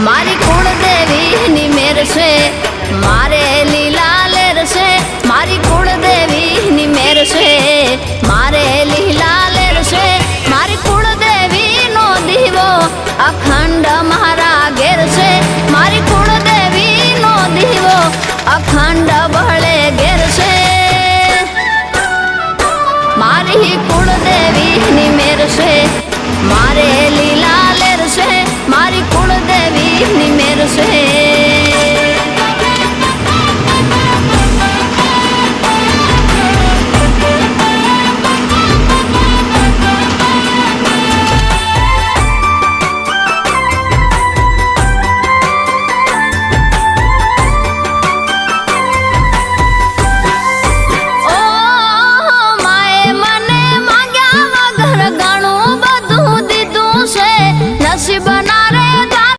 મારી કુળદેવીની મેર છે, મારે લીલા લેર છે. મારી કુળદેવીની મેર છે, મારે લીલા લેર છે. મારી કુળદેવીનો દીવો અખંડ મારા ઘેર છે. મારી કુળદેવીનો દીવો અખંડ બળે ઘેર છે. મારી કુળદેવીની મેર છે, મારે લીલા લેર છે. મારી કુળદેવીની મેર છે.